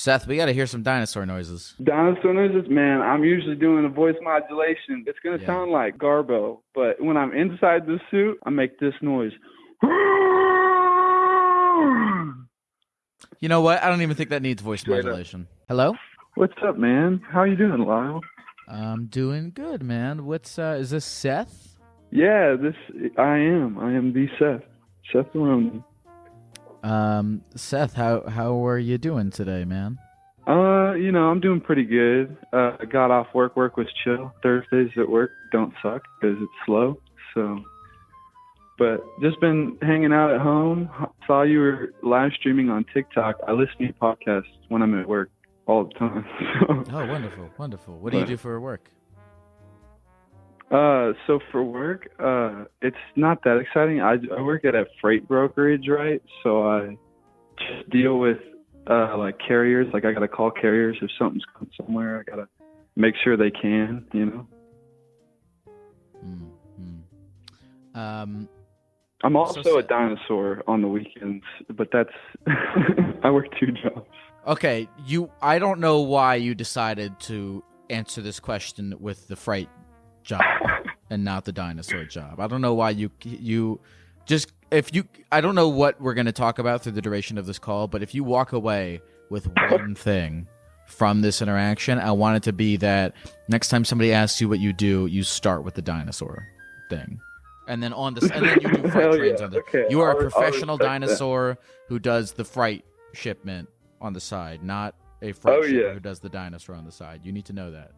Seth, we got to hear some dinosaur noises. Dinosaur noises, man, I'm usually doing a voice modulation. It's going to sound like Garbo, but when I'm inside the suit, I make this noise. You know what? I don't even think that needs voice modulation. Hello? What's up, man? How you doing, Lyle? I'm doing good, man. Is this Seth? Yeah, I am the Seth. Seth Maroney. Seth, how are you doing today, man? I'm doing pretty good. I got off work. Work was chill. Thursdays at work don't suck because it's slow. So, but just been hanging out at home. Saw you were live streaming on TikTok. I listen to your podcasts when I'm at work all the time. Oh, wonderful, wonderful. What do you do for work? So for work, it's not that exciting. I work at a freight brokerage, right? So I just deal with like carriers. Like I gotta call carriers if something's going somewhere. I gotta make sure they can, I'm also a dinosaur on the weekends, but that's I work 2 jobs. Okay, I don't know why you decided to answer this question with the freight job and not the dinosaur job. I don't know why I don't know what we're going to talk about through the duration of this call, but if you walk away with one thing from this interaction, I want it to be that next time somebody asks you what you do, you start with the dinosaur thing. And then you do freight trains on the. Okay. You are a professional dinosaur who does the freight shipment on the side, not a freight shipper who does the dinosaur on the side. You need to know that.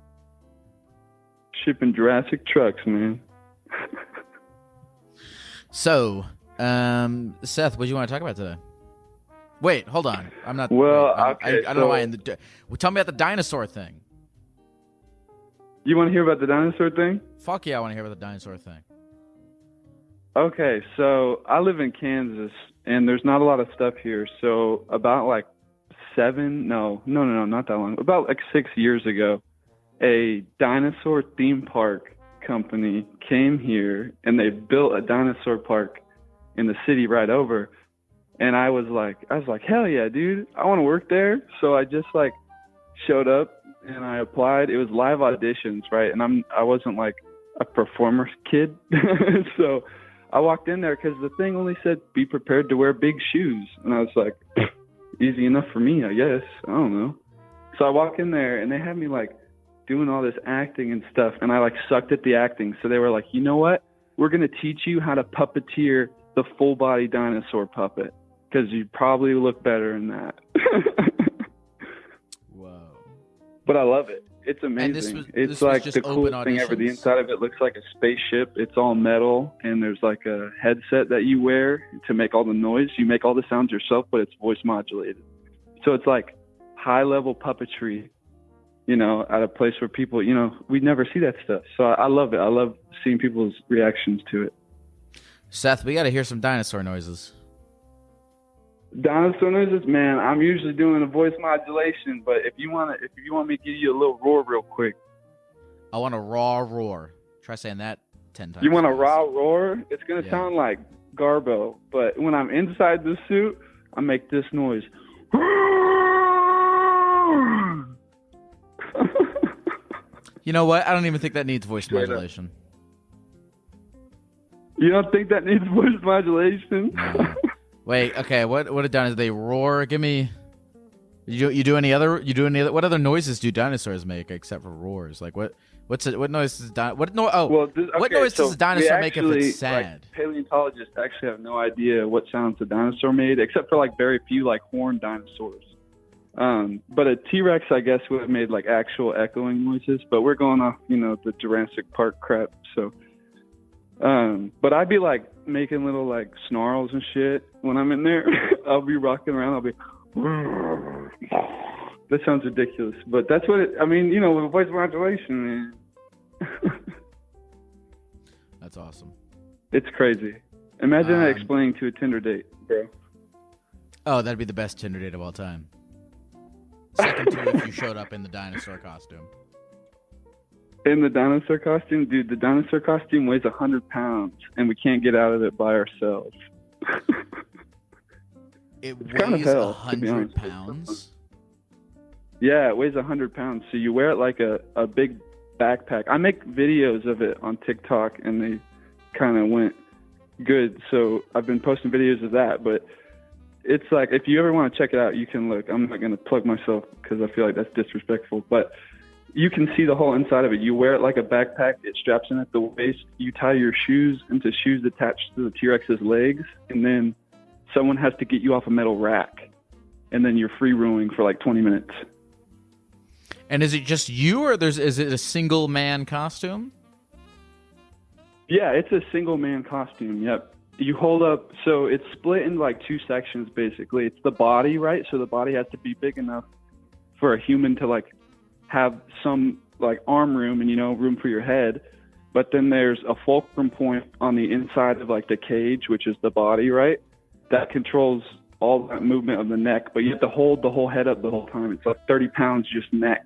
Shipping Jurassic trucks, man. So, Seth, what do you want to talk about today? Wait, hold on. I'm not. Well, okay, I don't know why. Tell me about the dinosaur thing. You want to hear about the dinosaur thing? Fuck yeah, I want to hear about the dinosaur thing. Okay, so I live in Kansas, and there's not a lot of stuff here. So about like not that long. About like 6 years ago, a dinosaur theme park company came here, and they built a dinosaur park in the city right over. And I was like, hell yeah, dude, I want to work there. So I just like showed up and I applied. It was live auditions, right? And I wasn't like a performer kid, so I walked in there because the thing only said be prepared to wear big shoes, and I was like, easy enough for me, I guess. I don't know. So I walk in there and they had me like doing all this acting and stuff, and I like sucked at the acting. So they were like, you know what? We're gonna teach you how to puppeteer the full body dinosaur puppet because you probably look better in that. Whoa! But I love it. It's amazing. It's like the coolest thing ever. The inside of it looks like a spaceship. It's all metal, and there's like a headset that you wear to make all the noise. You make all the sounds yourself, but it's voice modulated. So it's like high-level puppetry, at a place where people, we never see that stuff. So I love it. I love seeing people's reactions to it. Seth, we got to hear some dinosaur noises. Dinosaur noises, man, I'm usually doing a voice modulation, but if you want me to give you a little roar real quick. I want a raw roar. Try saying that 10 times. You want a raw roar? It's going to sound like Garbo, but when I'm inside the suit, I make this noise. You know what? I don't even think that needs voice modulation. You don't think that needs voice modulation? No. Wait, okay. What have done is they roar? Give me. You do any other? What other noises do dinosaurs make except for roars? Like what noise does what noise does a dinosaur make if it's sad? Like, paleontologists actually have no idea what sounds a dinosaur made, except for like very few like horned dinosaurs. But a T-Rex, I guess, would have made like actual echoing noises. But we're going off, the Jurassic Park crap. So, but I'd be like making little like snarls and shit when I'm in there. I'll be rocking around. I'll be. That sounds ridiculous, but that's what with voice modulation, man. That's awesome. It's crazy. Imagine that explaining to a Tinder date, bro. Oh, that'd be the best Tinder date of all time. Second to if you showed up in the dinosaur costume. In the dinosaur costume? Dude, the dinosaur costume weighs 100 pounds, and we can't get out of it by ourselves. It weighs 100 pounds? Yeah, it weighs 100 pounds. So you wear it like a big backpack. I make videos of it on TikTok, and they kind of went good. So I've been posting videos of that. But it's like, if you ever want to check it out, you can look. I'm not going to plug myself because I feel like that's disrespectful. But you can see the whole inside of it. You wear it like a backpack. It straps in at the waist. You tie your shoes into shoes attached to the T-Rex's legs, and then someone has to get you off a metal rack, and then you're free roaming for like 20 minutes. And is it just you, or is it a single man costume? Yeah, it's a single man costume. Yep. You hold up, so it's split into like two sections basically. It's the body, right? So the body has to be big enough for a human to like have some like arm room and, you know, room for your head. But then there's a fulcrum point on the inside of like the cage, which is the body, right? That controls all that movement of the neck, but you have to hold the whole head up the whole time. It's like 30 pounds just neck.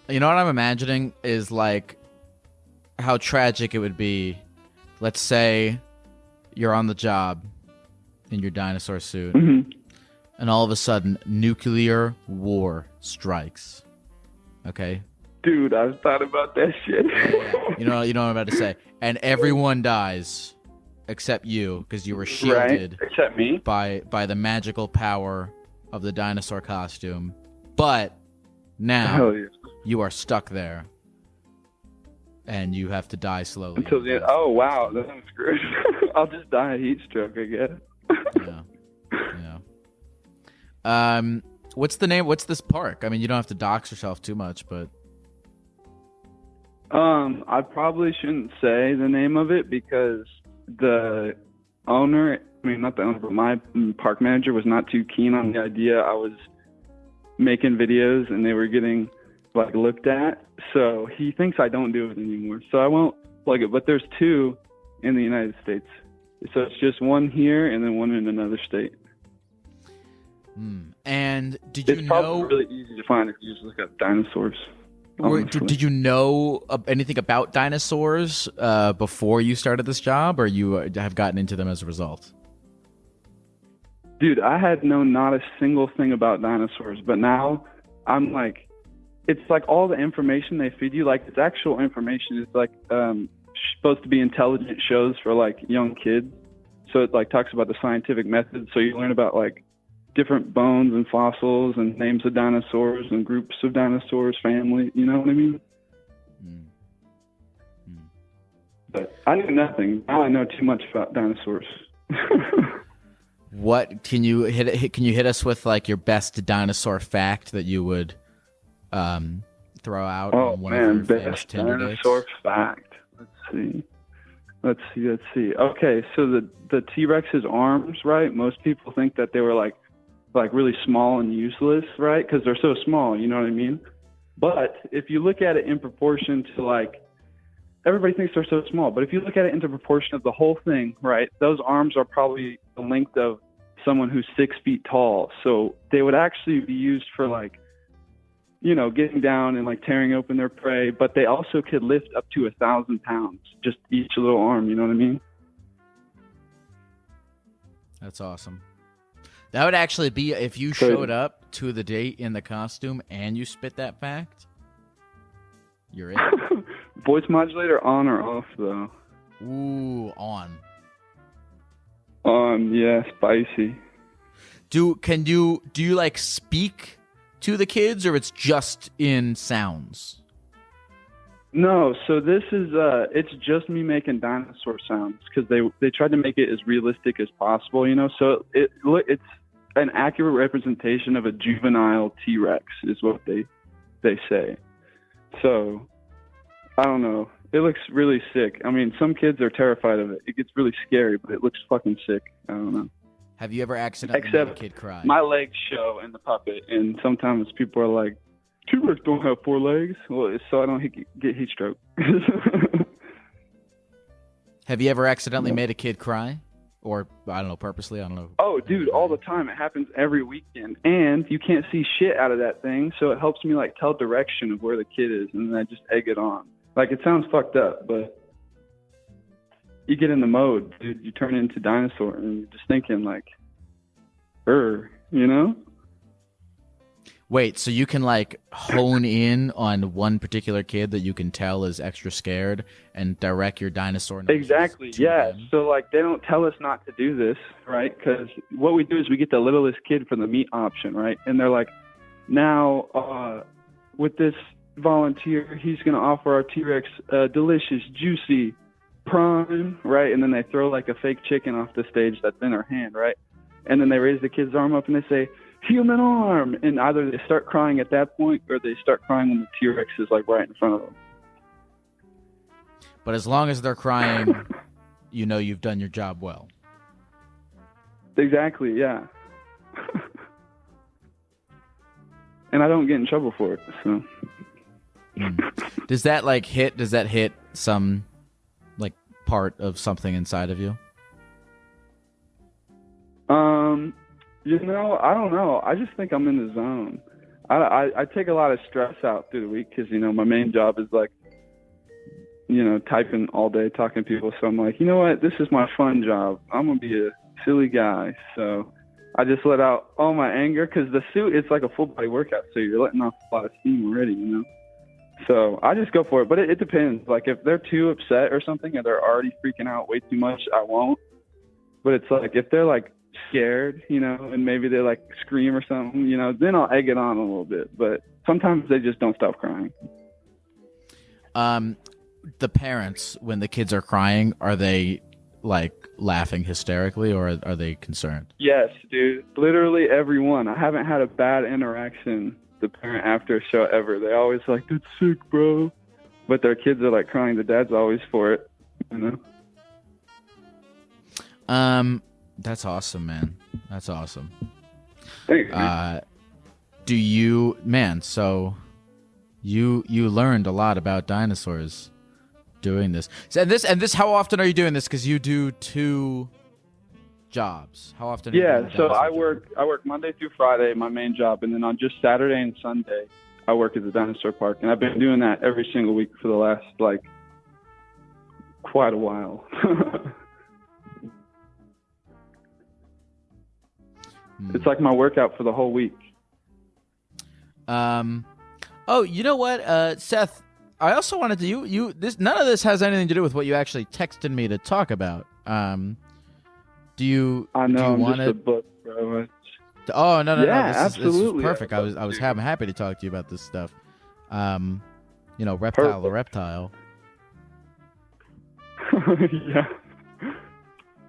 You know what I'm imagining is like how tragic it would be. Let's say you're on the job in your dinosaur suit, and all of a sudden nuclear war strikes. Okay? Dude, I've thought about that shit. You know what I'm about to say. And everyone dies except you, because you were shielded, right? Except me, by the magical power of the dinosaur costume. But now you are stuck there, and you have to die slowly. Until the end. Oh wow, that's screwed. I'll just die of heat stroke, I guess. Yeah. What's the name? What's this park? I mean, you don't have to dox yourself too much, but I probably shouldn't say the name of it because the owner, I mean, not the owner, but my park manager was not too keen on the idea I was making videos and they were getting like looked at. So he thinks I don't do it anymore. So I won't plug it. But there's two in the United States. So it's just one here and then one in another state. And did you know? It's probably really easy to find if you just look up dinosaurs. Did you know anything about dinosaurs before you started this job, or you have gotten into them as a result? Dude, I had known not a single thing about dinosaurs, but now I'm like, it's like all the information they feed you, like it's actual information. It's like supposed to be intelligent shows for like young kids. So it like talks about the scientific method. So you learn about like different bones and fossils and names of dinosaurs and groups of dinosaurs, family, you know what I mean? But I knew nothing. Now I know too much about dinosaurs. What can you hit us with, like your best dinosaur fact that you would throw out on one of your famous Tinder dates? Dinosaur fact. Let's see. Okay, so the T-Rex's arms, right? Most people think that they were like really small and useless, right? Because they're so small, you know what I mean? But if you look at it in proportion to like, everybody thinks they're so small, but if you look at it into proportion of the whole thing, right? Those arms are probably the length of someone who's 6 feet tall. So they would actually be used for like, you know, getting down and like tearing open their prey, but they also could lift up to 1,000 pounds, just each little arm, you know what I mean? That's awesome. That would actually be if you showed up to the date in the costume and you spit that fact. You're in. Voice modulator on or off though? Ooh, on. On, yeah, spicy. Do you like speak to the kids, or it's just in sounds? No, so this is it's just me making dinosaur sounds because they tried to make it as realistic as possible, you know. So it's an accurate representation of a juvenile T-Rex is what they say. So I don't know. It looks really sick. I mean, some kids are terrified of it. It gets really scary, but it looks fucking sick. I don't know. Have you ever accidentally made a kid cry? My legs show in the puppet, and sometimes people are like, T-Rex don't have 4 legs. Well, it's so I don't get heat stroke. Have you ever accidentally made a kid cry? Or, I don't know, purposely? I don't know. Oh, dude, all the time. It happens every weekend. And you can't see shit out of that thing, so it helps me, like, tell direction of where the kid is, and then I just egg it on. Like, it sounds fucked up, but you get in the mode, dude. You turn into dinosaur, and you're just thinking, like, you know? Wait, so you can like hone in on one particular kid that you can tell is extra scared and direct your dinosaur noises Exactly. to Yeah. them? So like they don't tell us not to do this, right? Because what we do is we get the littlest kid for the meat option, right? And they're like, now with this volunteer, he's going to offer our T-Rex delicious, juicy prime, right? And then they throw like a fake chicken off the stage that's in her hand, right? And then they raise the kid's arm up and they say, human arm. And either they start crying at that point or they start crying when the T-Rex is like right in front of them. But as long as they're crying, you know you've done your job well. Exactly, yeah. And I don't get in trouble for it, so. Does that like hit? Does that hit some like part of something inside of you? You know, I don't know. I just think I'm in the zone. I take a lot of stress out through the week because, you know, my main job is like, you know, typing all day, talking to people. So I'm like, you know what? This is my fun job. I'm going to be a silly guy. So I just let out all my anger because the suit, it's like a full body workout. So you're letting off a lot of steam already, you know? So I just go for it. But it depends. Like if they're too upset or something and they're already freaking out way too much, I won't. But it's like if they're like scared, you know, and maybe they like scream or something, you know, then I'll egg it on a little bit. But sometimes they just don't stop crying. The parents, when the kids are crying, are they like laughing hysterically or are they concerned? Yes, dude. Literally everyone. I haven't had a bad interaction the parent after a show ever. They always like, that's sick, bro. But their kids are like crying. The dad's always for it, you know? That's awesome, man. That's awesome. Thanks, man. Do you, man, so you learned a lot about dinosaurs doing this. So, and this, how often are you doing this? Because you do 2 jobs. How often? Yeah, so I work Monday through Friday, my main job, and then on just Saturday and Sunday, I work at the dinosaur park, and I've been doing that every single week for the last like quite a while. It's like my workout for the whole week. Oh, you know what, Seth? I also wanted to you this. None of this has anything to do with what you actually texted me to talk about. Do you? I know. Do you I'm want just a book, bro. Oh no! Yeah, This absolutely. is perfect. I was happy to talk to you about this stuff. You know, reptile to reptile. Yeah.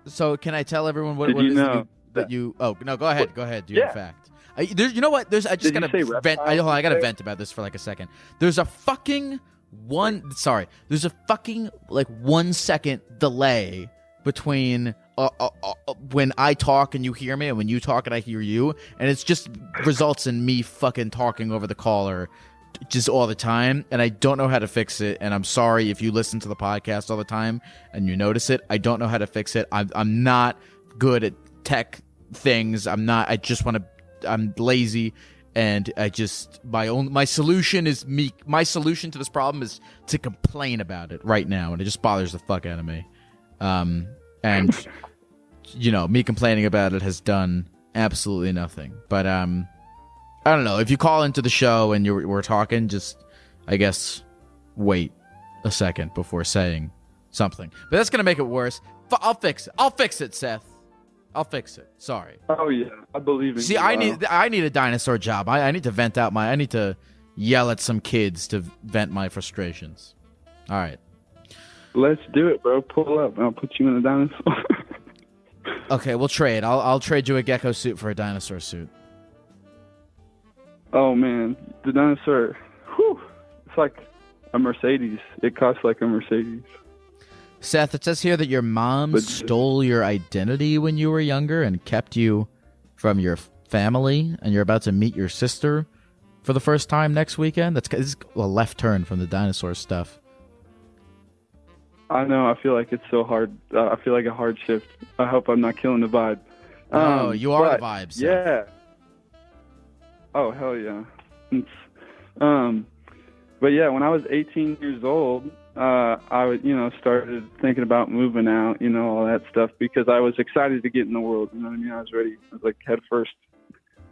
So can I tell everyone what Did it you is know that you? Oh no! Go ahead. Go ahead. Do Yeah. in fact. You know what? I just gotta vent. I gotta vent about this for like a second. There's a fucking There's a fucking like 1 second delay between when I talk and you hear me, and when you talk and I hear you, and it's just results in me fucking talking over the caller just all the time, and I don't know how to fix it. And I'm sorry if you listen to the podcast all the time and you notice it. I don't know how to fix it. I'm not good at tech things. I'm lazy, and my solution to this problem is to complain about it right now, and it just bothers the fuck out of me. And you know, me complaining about it has done absolutely nothing. But I don't know, if you call into the show and we're talking, just I guess wait a second before saying something. But that's gonna make it worse. I'll fix it, Seth. I'll fix it. Sorry. Oh yeah, I believe in you. See, I need a dinosaur job. I need to vent out I need to yell at some kids to vent my frustrations. All right. Let's do it, bro. Pull up, and I'll put you in a dinosaur. Okay, we'll trade. I'll trade you a gecko suit for a dinosaur suit. Oh man, the dinosaur. Whew, it's like a Mercedes. It costs like a Mercedes. Seth, it says here that your mom stole your identity when you were younger and kept you from your family, and you're about to meet your sister for the first time next weekend. It's a left turn from the dinosaur stuff. I know. I feel like it's so hard. I feel like a hard shift. I hope I'm not killing the vibe. Oh, you are the vibe, Seth. Yeah. Oh, hell yeah. But yeah, when I was 18 years old, I started thinking about moving out, all that stuff, because I was excited to get in the world. You know what I mean? I was ready. I was like head first.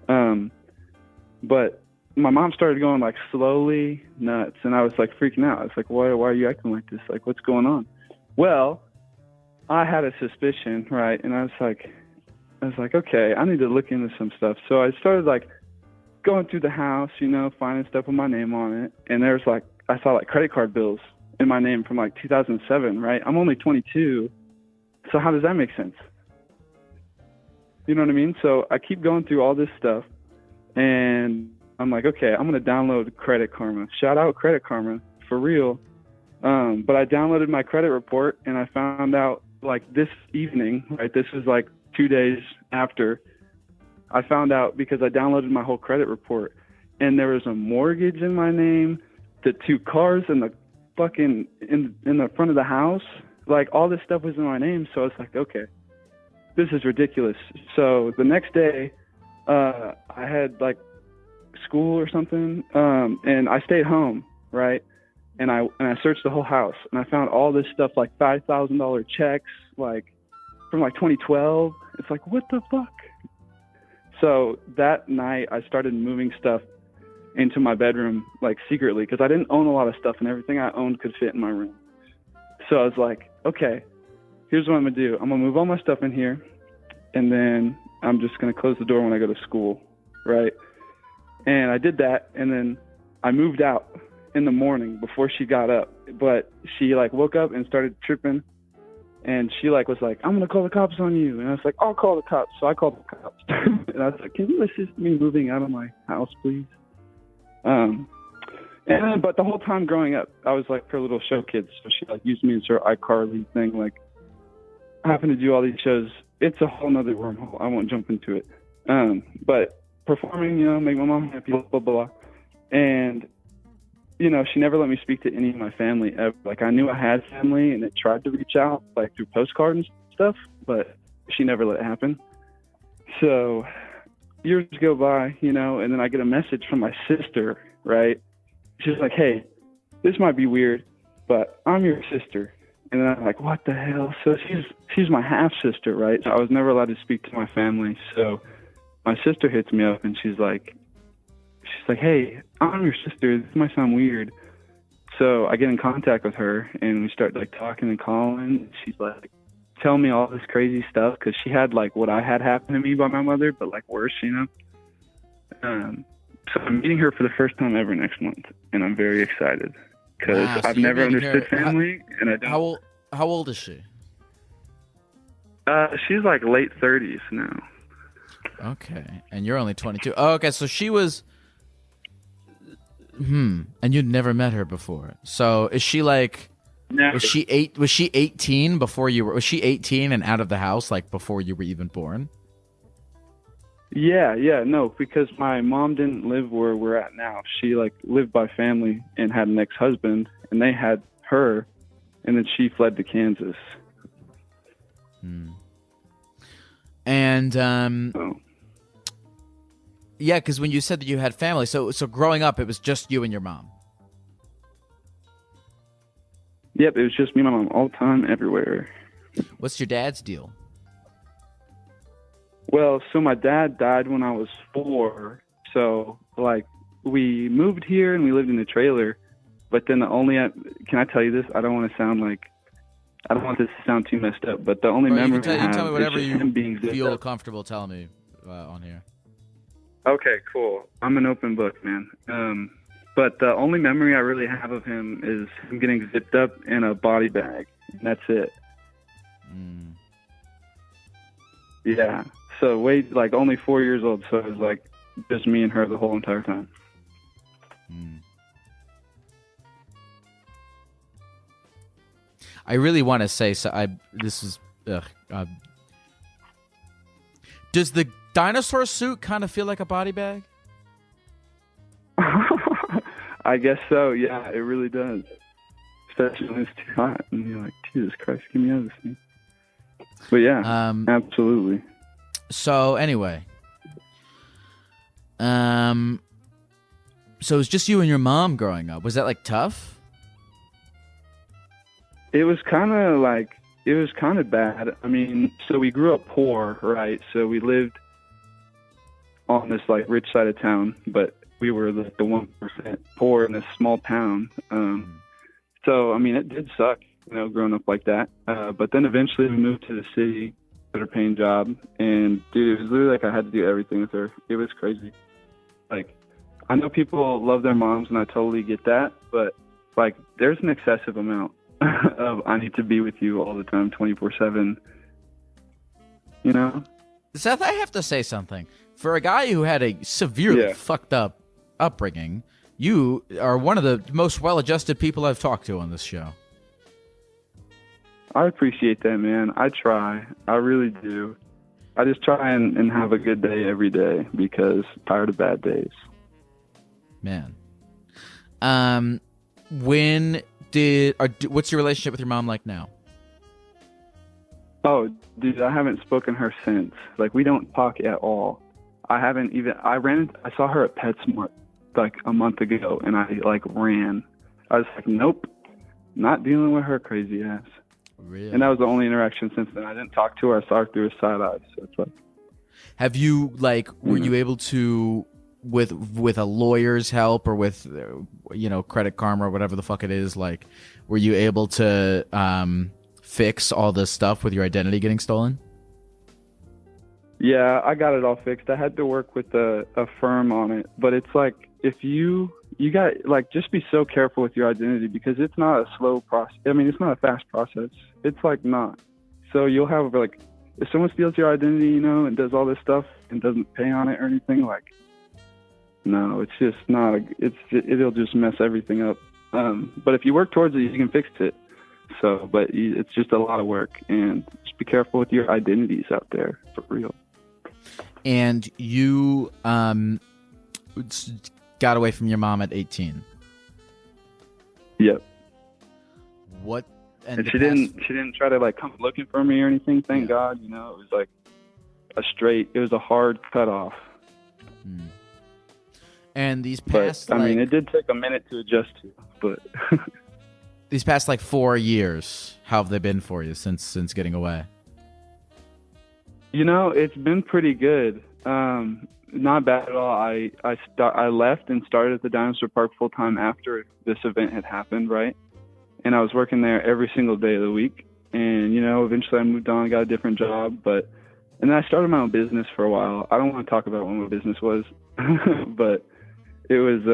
But my mom started going like slowly nuts, and I was like freaking out. I was like, why are you acting like this? Like, what's going on? Well, I had a suspicion, right? And I was like, okay, I need to look into some stuff. So I started like going through the house, finding stuff with my name on it. And there's like, I saw like credit card bills in my name from like 2007, right? I'm only 22. So how does that make sense? You know what I mean? So I keep going through all this stuff, and I'm like, okay, I'm going to download Credit Karma. Shout out Credit Karma, for real. But I downloaded my credit report, and I found out like this evening, right? This is like 2 days after I found out, because I downloaded my whole credit report, and there was a mortgage in my name, the 2 cars in the fucking in the front of the house, like all this stuff was in my name. So I was like, okay, this is ridiculous. So the next day, I had like school or something, and I stayed home, right? And I searched the whole house, and I found all this stuff, like $5,000 checks, like from like 2012. It's like, what the fuck? So that night, I started moving stuff into my bedroom, like secretly, because I didn't own a lot of stuff, and everything I owned could fit in my room. So I was like, okay, here's what I'm gonna do. I'm gonna move all my stuff in here, and then I'm just gonna close the door when I go to school, right? And I did that, and then I moved out in the morning before she got up. But she like woke up and started tripping, and she like was like, I'm gonna call the cops on you. And I was like, I'll call the cops. So I called the cops. And I was like, can you assist me moving out of my house, please? But the whole time growing up, I was like her little show kid. So she like used me as her iCarly thing. Like, I happen to do all these shows. It's a whole nother wormhole. I won't jump into it. But performing, make my mom happy, blah, blah, blah. And, she never let me speak to any of my family ever. Like, I knew I had family, and it tried to reach out, like, through postcards and stuff, but she never let it happen. So years go by, and then I get a message from my sister, right? She's like, hey, this might be weird, but I'm your sister. And then I'm like, what the hell? So she's my half-sister, right? So I was never allowed to speak to my family. So my sister hits me up, and she's like, hey, I'm your sister. This might sound weird. So I get in contact with her, and we start like talking and calling. She's like, tell me all this crazy stuff, because she had like what I had happen to me by my mother, but like worse, So I'm meeting her for the first time ever next month, and I'm very excited, because I've never understood family, and I don't. How old is she? She's like late 30s now. Okay, and you're only 22. Oh, okay, so she was. And you'd never met her before. So is she like? Never. Was she 18 before you were? Was she 18 and out of the house like before you were even born? Yeah, no, because my mom didn't live where we're at now. She like lived by family and had an ex-husband, and they had her, and then she fled to Kansas. And Oh. yeah, because when you said that you had family, so growing up, it was just you and your mom. Yep, it was just me and my mom all the time, everywhere. What's your dad's deal? Well, so my dad died when I was 4. So, like, we moved here and we lived in a trailer. But then can I tell you this? I don't want this to sound too messed up. But the only memory I have you can tell me whatever is just you him being feel comfortable telling me on here. Okay, cool. I'm an open book, man. But the only memory I really have of him is him getting zipped up in a body bag. And that's it. Yeah. So like only 4 years old. So it was like just me and her the whole entire time. I really want to say does the dinosaur suit kind of feel like a body bag? I guess so. Yeah, it really does. Especially when it's too hot, and you're like, Jesus Christ, get me out of this thing. But yeah, absolutely. So anyway, so it was just you and your mom growing up. Was that like tough? It was kind of bad. I mean, so we grew up poor, right? So we lived on this like rich side of town, but we were the 1% poor in this small town. So, I mean, it did suck, growing up like that. But then eventually we moved to the city, better paying job. And, dude, it was literally like I had to do everything with her. It was crazy. Like, I know people love their moms, and I totally get that. But, like, there's an excessive amount of I need to be with you all the time, 24/7. Seth, I have to say something. For a guy who had a severely fucked up upbringing, you are one of the most well-adjusted people I've talked to on this show. I appreciate that, man. I try. I really do. I just try and have a good day every day because I'm tired of bad days. Man. What's your relationship with your mom like now? Oh, dude, I haven't spoken to her since. Like, we don't talk at all. I saw her at PetSmart like a month ago, and I ran. I was like, nope, not dealing with her crazy ass. Really? And that was the only interaction since then. I didn't talk to her. I saw her through her side eyes. So it's like, have you were you able to, with a lawyer's help or with Credit Karma or whatever the fuck it is, were you able to fix all this stuff with your identity getting stolen? Yeah, I got it all fixed. I had to work with a firm on it, but it's like, if you got just be so careful with your identity because it's not a slow process. I mean, it's not a fast process. It's not. So you'll have if someone steals your identity, and does all this stuff and doesn't pay on it or anything, no, it's just not. It'll just mess everything up. But if you work towards it, you can fix it. So, but it's just a lot of work, and just be careful with your identities out there for real. And you got away from your mom at 18. Yep. What? And she didn't try to come looking for me or anything. Thank God. It was it was a hard cutoff. And these past, but, I mean, it did take a minute to adjust to, but these past 4 years, how have they been for you since getting away? It's been pretty good. Not bad at all. I left and started at the Dinosaur Park full time after this event had happened, right? And I was working there every single day of the week. And eventually I moved on, got a different job, and then I started my own business for a while. I don't want to talk about what my business was, but it was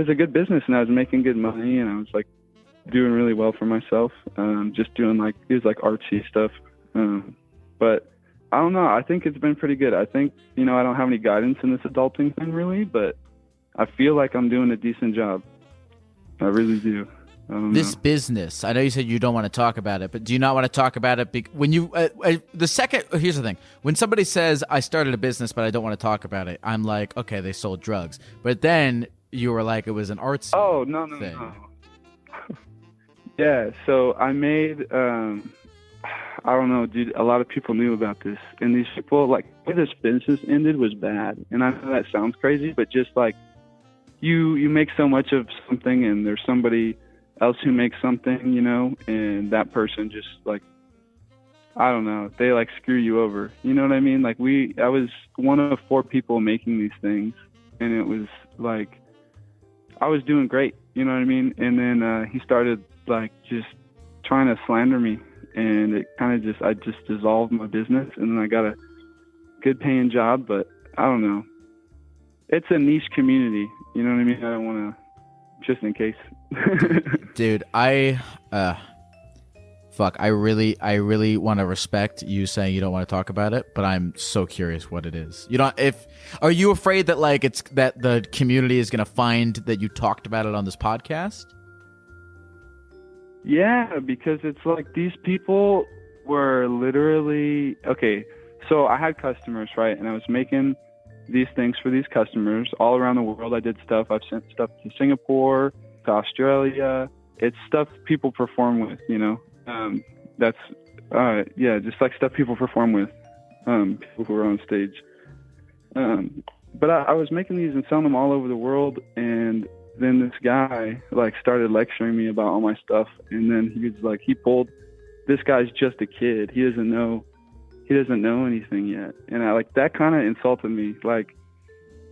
a good business, and I was making good money, and I was doing really well for myself. Just doing it was artsy stuff. But I don't know. I think it's been pretty good. I think, I don't have any guidance in this adulting thing really, but I feel like I'm doing a decent job. I really do. This business, I know you said you don't want to talk about it, but do you not want to talk about it? When you, here's the thing. When somebody says, I started a business, but I don't want to talk about it, I'm like, okay, they sold drugs. But then you were like, it was an arts thing. Oh, no. Yeah, so I made, I don't know, dude, a lot of people knew about this. And these people, the way this business ended was bad. And I know that sounds crazy, but just you make so much of something, and there's somebody else who makes something, and that person just I don't know, they screw you over. You know what I mean? I was one of 4 people making these things, and it was I was doing great. You know what I mean? And then he started just trying to slander me, and it kind of I just dissolved my business, and then I got a good paying job, but I don't know. It's a niche community. You know what I mean? I don't want to, just in case. Dude, I really want to respect you saying you don't want to talk about it, but I'm so curious what it is. Are you afraid that it's that the community is going to find that you talked about it on this podcast? Yeah, because it's these people were literally, okay, so I had customers, right? And I was making these things for these customers all around the world. I did stuff. I've sent stuff to Singapore, to Australia. It's stuff people perform with, that's, just stuff people perform with, people who are on stage. But I was making these and selling them all over the world, and then this guy started lecturing me about all my stuff, and then he was this guy's just a kid. He doesn't know anything yet. And that kind of insulted me.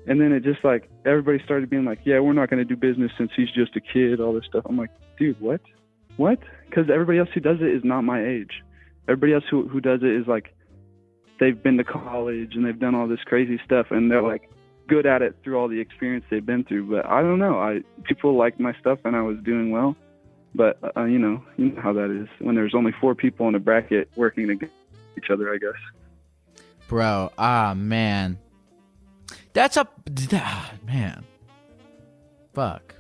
And then it just like everybody started being like, yeah, we're not going to do business since he's just a kid, all this stuff. I'm like, dude, what? Because everybody else who does it is not my age. Everybody else who does it is like, they've been to college and they've done all this crazy stuff, and they're like good at it through all the experience they've been through. But I don't know. People liked my stuff and I was doing well. But you know how that is when there's only 4 people in a bracket working against each other, I guess. Bro, man. Man. Fuck.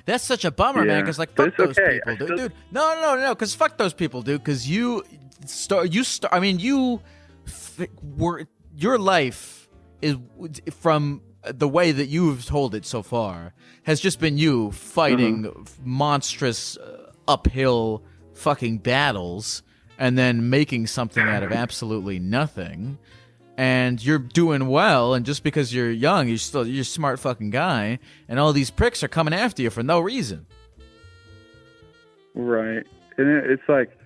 That's such a bummer, man, because, like, fuck those people, dude. No, because fuck those people, dude, because your life is, from the way that you've told it so far, has just been you fighting monstrous uphill fucking battles and then making something out of absolutely nothing. And you're doing well, and just because you're young, you're a smart fucking guy, and all these pricks are coming after you for no reason. Right. And it's like,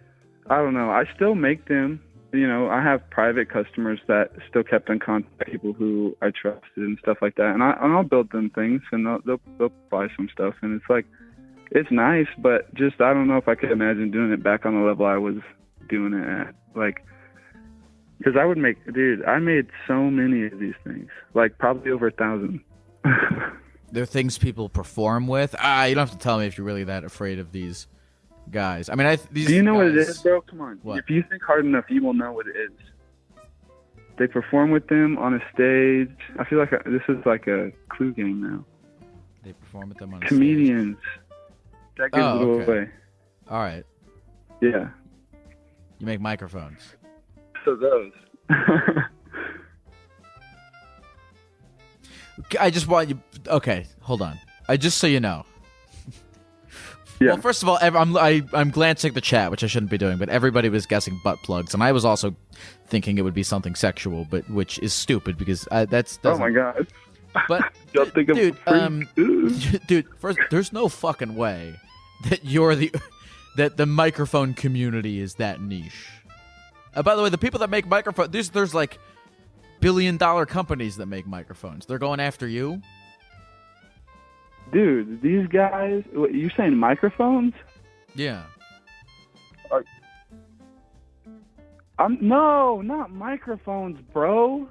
I don't know. I still make them. You know, I have private customers that still kept in contact, people who I trusted and stuff like that. And I'll build them things, and they'll buy some stuff. And it's like, it's nice, but just I don't know if I could imagine doing it back on the level I was doing it at. Like, because I made so many of these things, like probably over 1,000. They're things people perform with. You don't have to tell me if you're really that afraid of these guys. I mean, do you know what it is, bro? Come on. What? If you think hard enough, you will know what it is. They perform with them on a stage. I feel like this is like a clue game now. They perform with them on a comedians. Stage. That gives it away. All right. Yeah. You make microphones. So those. I just want you. Okay, hold on. Just so you know. Yeah. Well, first of all, I'm glancing at the chat, which I shouldn't be doing, but everybody was guessing butt plugs, and I was also thinking it would be something sexual, but which is stupid because that's. Oh my god. But don't think dude, first, there's no fucking way that that the microphone community is that niche. By the way, the people that make microphones, there's like billion-dollar companies that make microphones. They're going after you. Dude, these guys, you saying microphones? Yeah. No, not microphones, bro.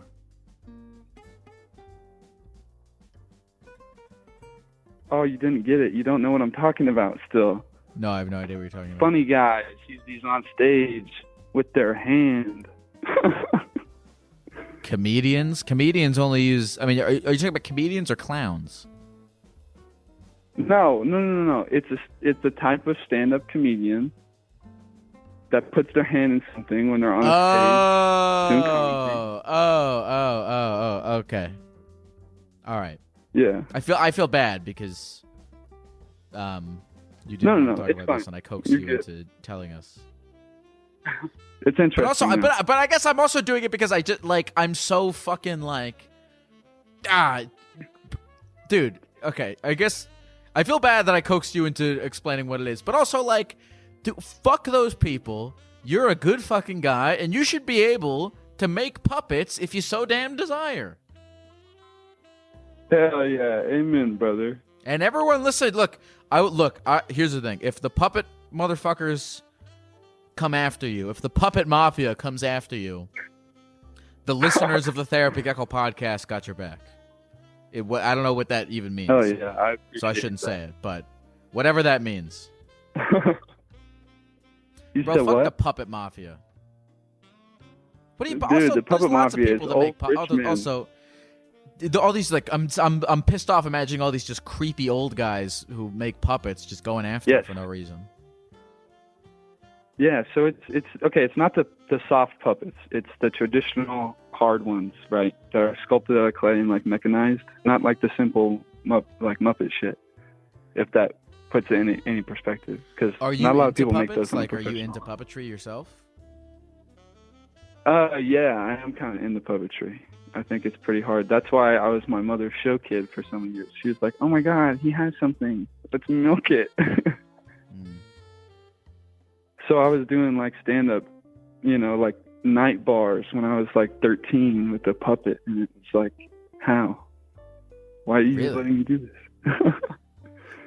Oh, you didn't get it. You don't know what I'm talking about still. No, I have no idea what you're talking about. Funny guys use these on stage with their hand. Comedians only use, I mean, are you talking about comedians or clowns? No. It's a type of stand-up comedian that puts their hand in something when they're on a stage. Okay. All right. Yeah. I feel bad because you didn't talk about this, and I coaxed you into telling us. It's interesting. But also, but I guess I'm also doing it because I just I'm so fucking dude. Okay, I guess I feel bad that I coaxed you into explaining what it is, but also dude, fuck those people. You're a good fucking guy, and you should be able to make puppets if you so damn desire. Hell yeah, amen, brother. And everyone, listen. Look, here's the thing: if the puppet motherfuckers come after you, if the puppet mafia comes after you, the listeners of the Therapy Gecko podcast got your back. I don't know what that even means. Oh yeah, so I shouldn't say it, but whatever that means. You Bro, said fuck what? the puppet mafia. What do you? Dude, Also, the puppet mafia of people is that make old rich men. also. All these I'm pissed off imagining all these just creepy old guys who make puppets just going after them for no reason. Yeah, so it's okay. It's not the soft puppets. It's the traditional hard ones, right? That are sculpted out of clay and mechanized, not like the simple Muppet shit. If that puts it in any perspective, because not a lot of people make those. Are you into puppetry yourself? Yeah, I am kind of into puppetry. I think it's pretty hard. That's why I was my mother's show kid for some years. She was like, "Oh my God, he has something. Let's milk it." So I was doing stand-up, night bars when I was 13 with a puppet, and it was How? Why are you Really? letting me do this?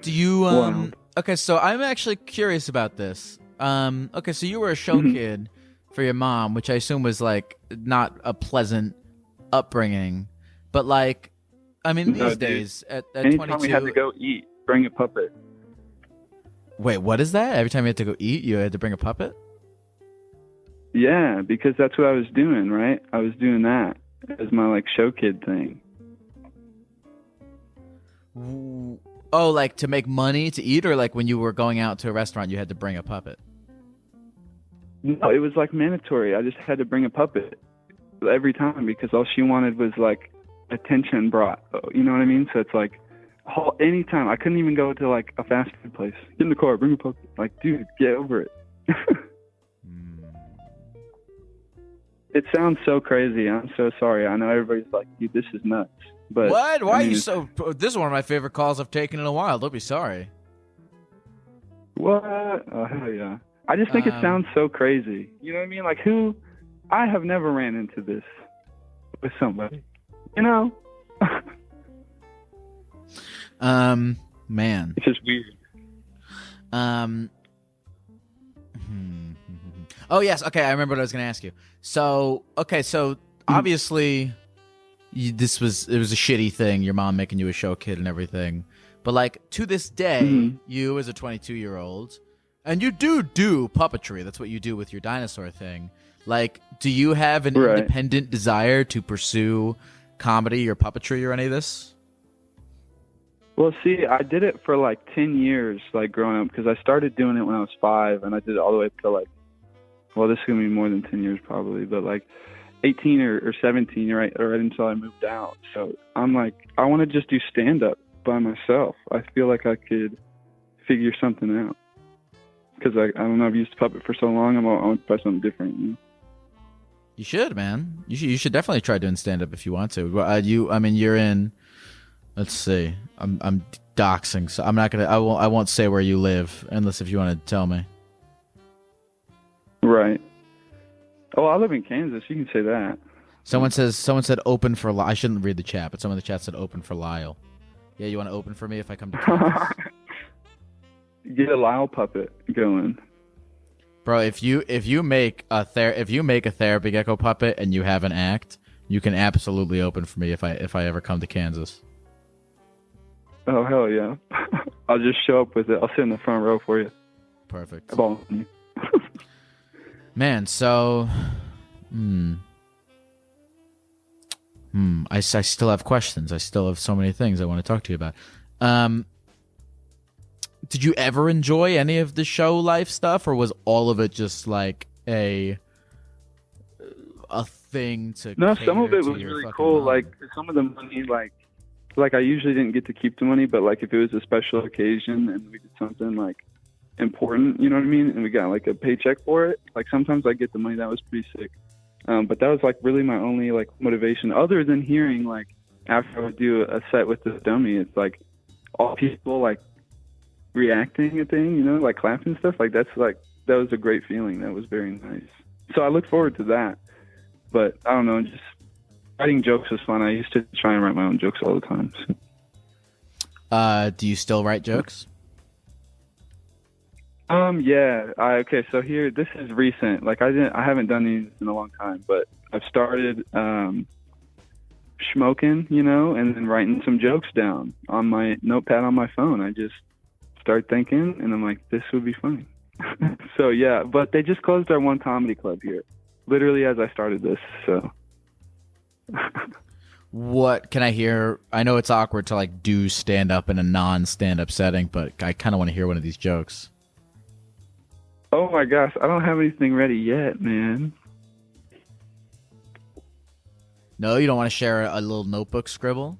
Do you Wow. Okay, so I'm actually curious about this. Okay, so you were a show Mhm. kid for your mom, which I assume was like not a pleasant upbringing. But like I mean No, these dude. days at Anytime we had to 22. go eat, bring a puppet. Wait, what is that? Every time you had to go eat, you had to bring a puppet? Yeah, because that's what I was doing, right? I was doing that as my like show kid thing. Oh, like to make money to eat, or like when you were going out to a restaurant, you had to bring a puppet? No, it was like mandatory. I just had to bring a puppet every time because all she wanted was like attention brought. You know what I mean? So it's like anytime I couldn't even go to like a fast food place. Get in the car, bring a puppet. Like, dude, get over it. It sounds so crazy. I'm so sorry. I know everybody's like, dude, this is nuts. But What? Why I are mean, you so? This is one of my favorite calls I've taken in a while. Don't be sorry. What? Oh, hell yeah. I just think it sounds so crazy. You know what I mean? Like, I have never ran into this with somebody. You know? Man. It's just weird. Oh yes, okay. I remember what I was going to ask you. So, okay, so obviously, it was a shitty thing. Your mom making you a show kid and everything. But like to this day, you as a 22-year-old, and you do puppetry. That's what you do with your dinosaur thing. Like, do you have an independent desire to pursue comedy or puppetry or any of this? Well, see, I did it for like 10 years, like growing up, because I started doing it when I was 5, and I did it all the way up to like, well, this is going to be more than 10 years probably, but like 18 or 17, right until I moved out. So I'm like, I want to just do stand-up by myself. I feel like I could figure something out. Because I don't know, I've used puppet for so long, I want to try something different. You know? You should, man. You should definitely try doing stand-up if you want to. You're in... Let's see. I'm doxing, so I'm not gonna. I won't say where you live unless if you want to tell me. Right. Oh, I live in Kansas. You can say that. Someone said open for. I shouldn't read the chat, but someone in the chat said open for Lyle. Yeah, you want to open for me if I come to Kansas? Get a Lyle puppet going, bro. If you make a therapy gecko puppet and you have an act, you can absolutely open for me if I ever come to Kansas. Oh, hell yeah. I'll just show up with it. I'll sit in the front row for you. Perfect. Man, so... I still have questions. I still have so many things I want to talk to you about. Did you ever enjoy any of the show life stuff, or was all of it just like a thing to... No, some of it was really cool. Mom? Like, some of the money, like I usually didn't get to keep the money, but like if it was a special occasion and we did something like important, you know what I mean, and we got like a paycheck for it, like sometimes I get the money. That was pretty sick. But that was like really my only like motivation, other than hearing like after I would do a set with the dummy, it's like all people like reacting a thing, you know, like clapping and stuff. Like that was a great feeling. That was very nice. So I look forward to that. But I don't know, just writing jokes was fun. I used to try and write my own jokes all the time. Do you still write jokes? Yeah. Okay, so here, this is recent. Like I haven't done these in a long time, but I've started smoking, you know, and then writing some jokes down on my notepad on my phone. I just start thinking, and I'm like, this would be funny. So yeah, but they just closed our one comedy club here, literally as I started this. So. What can I hear? I know it's awkward to like do stand up in a non-stand up setting, but I kind of want to hear one of these jokes. Oh my gosh, I don't have anything ready yet, man. No, you don't want to share a little notebook scribble?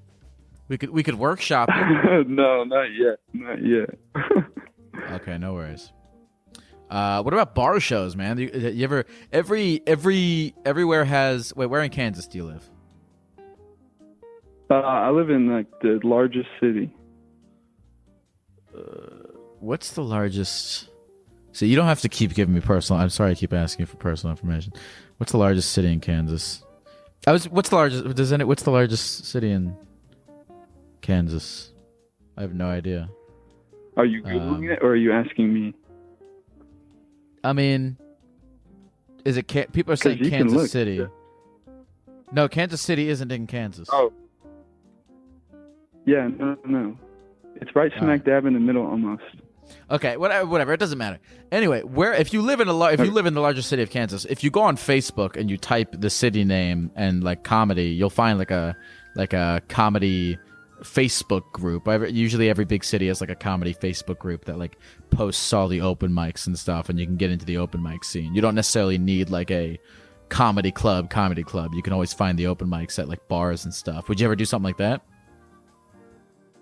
We could workshop it. No, not yet. Okay, no worries. What about bar shows, man? You ever everywhere has... Wait, where in Kansas do you live? I live in like the largest city. What's the largest? So you don't have to keep giving me personal. I'm sorry, I keep asking you for personal information. What's the largest city in Kansas? What's the largest? What's the largest city in Kansas? I have no idea. Are you Googling it or are you asking me? I mean, is it? People are 'Cause saying you can Kansas look. City. No, Kansas City isn't in Kansas. Oh. Yeah, no. It's right smack dab in the middle almost. Okay, whatever. It doesn't matter. Anyway, if you live in the largest city of Kansas, if you go on Facebook and you type the city name and like comedy, you'll find like a comedy Facebook group. Usually every big city has like a comedy Facebook group that like posts all the open mics and stuff, and you can get into the open mic scene. You don't necessarily need like a comedy club. You can always find the open mics at like bars and stuff. Would you ever do something like that?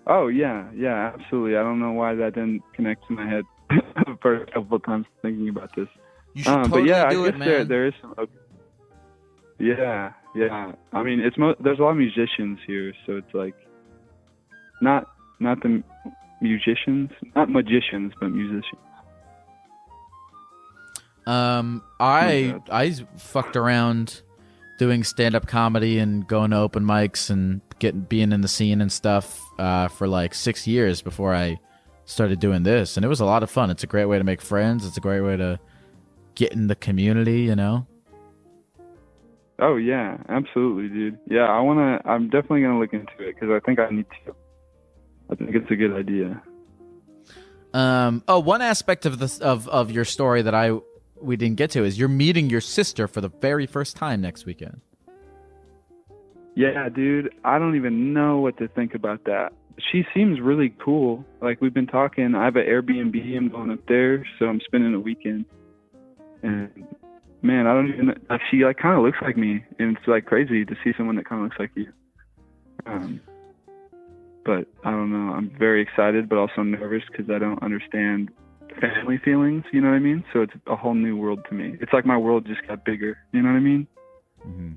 Oh, yeah, absolutely. I don't know why that didn't connect to my head for a couple of times thinking about this. You should totally but yeah, do I it, guess man. there is some. Yeah. I mean, there's a lot of musicians here, so it's like not the musicians, not magicians, but musicians. I fucked around doing stand-up comedy and going to open mics and being in the scene and stuff for like 6 years before I started doing this, and it was a lot of fun. It's a great way to make friends. It's a great way to get in the community, you know. Oh yeah, absolutely, dude. Yeah, I'm definitely gonna look into it because I think I need to. I think it's a good idea. One aspect of this of your story that we didn't get to is you're meeting your sister for the very first time next weekend. Yeah, dude, I don't even know what to think about that. She seems really cool. Like, we've been talking. I have an Airbnb. I'm going up there, so I'm spending a weekend. And man, I don't even know. Like, she like kind of looks like me, and it's like crazy to see someone that kind of looks like you. But I don't know. I'm very excited, but also nervous because I don't understand family feelings. You know what I mean? So it's a whole new world to me. It's like my world just got bigger. You know what I mean? Mm-hmm.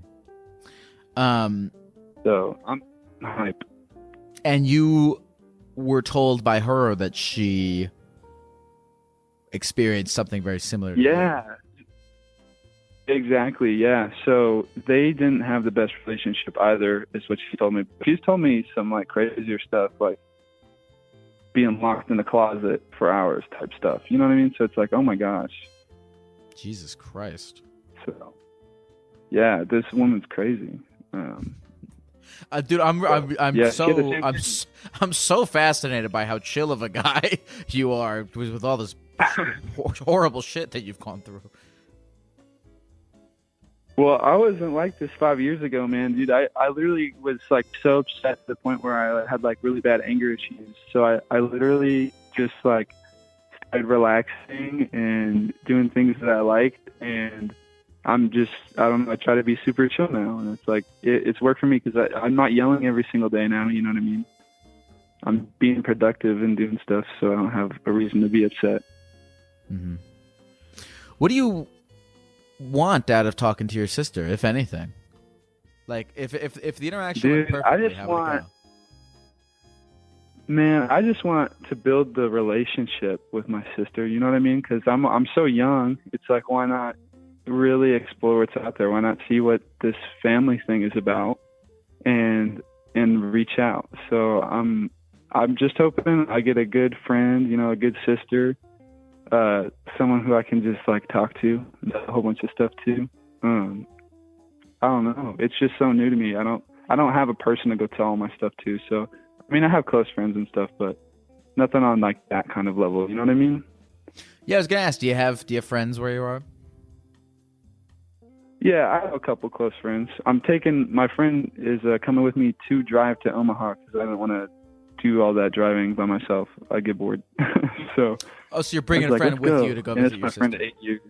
So I'm hype. And you were told by her that she experienced something very similar to you. Exactly, yeah. So they didn't have the best relationship either, is what she told me. She's told me some like crazier stuff, like being locked in the closet for hours type stuff. You know what I mean? So it's like, oh my gosh. Jesus Christ. So yeah, this woman's crazy. Dude, I'm so fascinated by how chill of a guy you are with all this horrible shit that you've gone through. Well, I wasn't like this 5 years ago, man, dude. I literally was like so upset to the point where I had like really bad anger issues. So I literally just like started relaxing and doing things that I liked, and I don't know, I try to be super chill now, and it's like it's worked for me because I'm not yelling every single day now. You know what I mean? I'm being productive and doing stuff, so I don't have a reason to be upset. Mm-hmm. What do you want out of talking to your sister, if anything? Like, if the interaction went perfectly, how would it go? Man, I just want to build the relationship with my sister. You know what I mean? Because I'm so young. It's like, why not really explore what's out there? Why not see what this family thing is about and reach out? So I'm just hoping I get a good friend, you know, a good sister, someone who I can just like talk to, a whole bunch of stuff to. I don't know. It's just so new to me. I don't have a person to go tell all my stuff to. So I mean, I have close friends and stuff, but nothing on like that kind of level. You know what I mean? Yeah, I was gonna ask, do you have friends where you are? Yeah, I have a couple close friends. My friend is coming with me to drive to Omaha because I don't want to do all that driving by myself. I get bored. So you're bringing a friend with you to go visit your sister. And it's my friend of 8 years.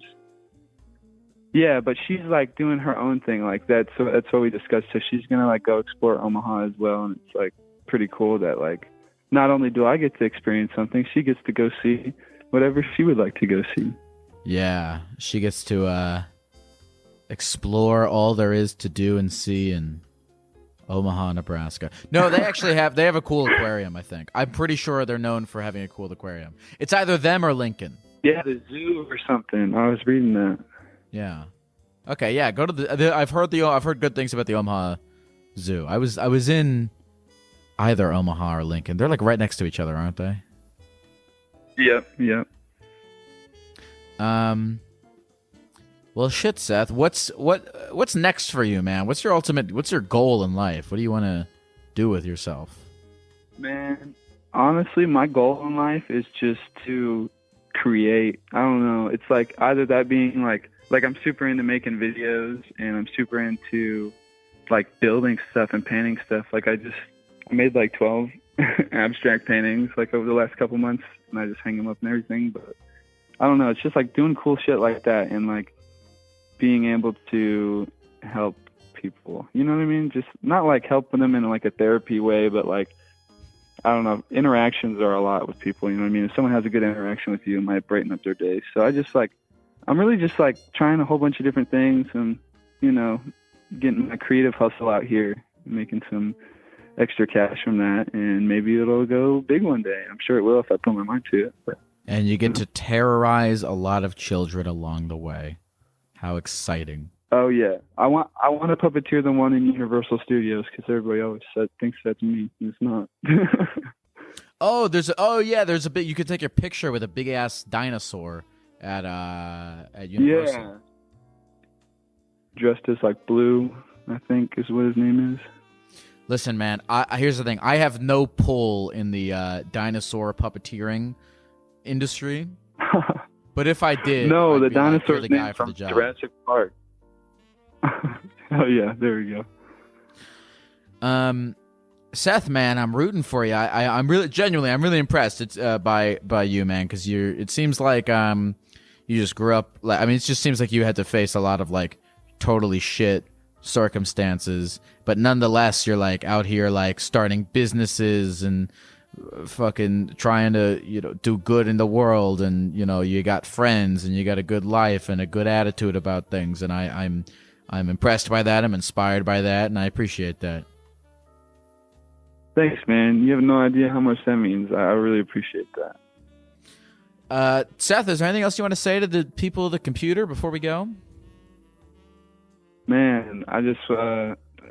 Yeah, but she's like doing her own thing like that. So that's what we discussed. So she's going to like go explore Omaha as well. And it's like pretty cool that like not only do I get to experience something, she gets to go see whatever she would like to go see. Yeah, she gets to explore all there is to do and see in Omaha, Nebraska. No, they actually have a cool aquarium, I think. I'm pretty sure they're known for having a cool aquarium. It's either them or Lincoln. Yeah, the zoo or something. I was reading that. Yeah. Okay, yeah, go to I've heard good things about the Omaha Zoo. I was in either Omaha or Lincoln. They're like right next to each other, aren't they? Yep. Well, shit, Seth. What's next for you, man? What's your goal in life? What do you want to do with yourself? Man, honestly, my goal in life is just to create. I don't know. It's like either that being like I'm super into making videos, and I'm super into like building stuff and painting stuff. Like I made like 12 abstract paintings like over the last couple months, and I just hang them up and everything. But I don't know. It's just like doing cool shit like that, and like being able to help people. You know what I mean? Just not like helping them in like a therapy way, but like, I don't know, interactions are a lot with people. You know what I mean? If someone has a good interaction with you, it might brighten up their day. So I'm really just like trying a whole bunch of different things, and, you know, getting my creative hustle out here, making some extra cash from that, and maybe it'll go big one day. I'm sure it will if I put my mind to it. But, and you get to terrorize a lot of children along the way. How exciting. Oh yeah, I want to puppeteer the one in Universal Studios, because everybody always thinks that's me, and it's not. There's a bit. You could take your picture with a big ass dinosaur at Universal. Yeah. Dressed as like Blue, I think is what his name is. Listen, man. Here's the thing. I have no pull in the dinosaur puppeteering industry. But if I did, no, the I'd be dinosaur's the guy name for from the job. Jurassic Park. Oh yeah, there we go. Seth, man, I'm rooting for you. I'm really impressed. It's by you, man, because it seems like you just grew up. I mean, it just seems like you had to face a lot of like totally shit circumstances, but nonetheless, you're like out here like starting businesses and fucking trying to, you know, do good in the world, and, you know, you got friends and you got a good life and a good attitude about things, and I'm impressed by that. I'm inspired by that, and I appreciate that. Thanks, man. You have no idea how much that means. I really appreciate that. Seth, is there anything else you want to say to the people of the computer before we go? Man, I just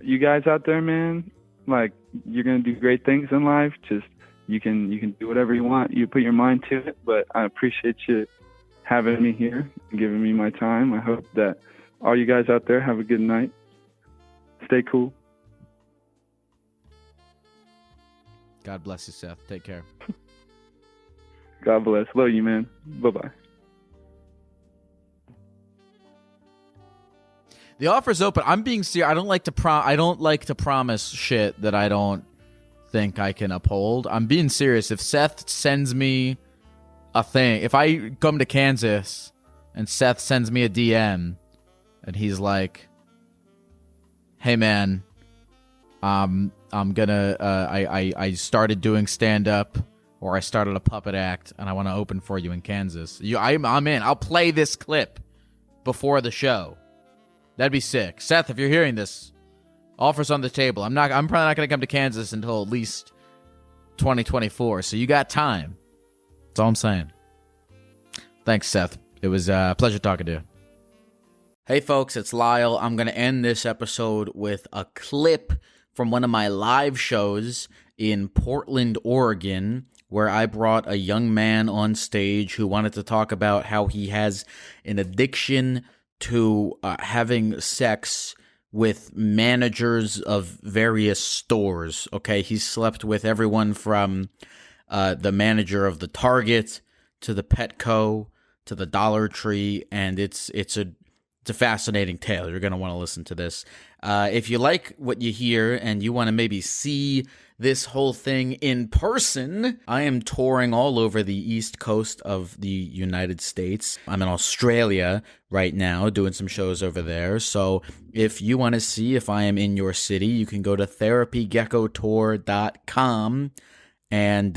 you guys out there, man, like, you're gonna do great things in life. Just you can do whatever you want. You put your mind to it. But I appreciate you having me here and giving me my time. I hope that all you guys out there have a good night. Stay cool. God bless you, Seth. Take care. God bless. Love you, man. Bye-bye. The offer's open. I'm being serious. I don't like to promise shit that I don't think I can uphold. I'm being serious. If Seth sends me a thing, if I come to Kansas and Seth sends me a DM and he's like, "Hey man, I'm gonna I started doing stand up, or I started a puppet act, and I want to open for you in Kansas." I'm in. I'll play this clip before the show. That'd be sick. Seth, if you're hearing this, offers on the table. I'm probably not gonna come to Kansas until at least 2024. So you got time. That's all I'm saying. Thanks, Seth. It was a pleasure talking to you. Hey folks, it's Lyle. I'm going to end this episode with a clip from one of my live shows in Portland, Oregon, where I brought a young man on stage who wanted to talk about how he has an addiction to having sex with managers of various stores. Okay, he slept with everyone from the manager of the Target to the Petco to the DollarTree, and it's a fascinating tale. You're going to want to listen to this. If you like what you hear and you want to maybe see this whole thing in person, I am touring all over the East Coast of the United States. I'm in Australia right now doing some shows over there. So if you want to see if I am in your city, you can go to therapygeckotour.com and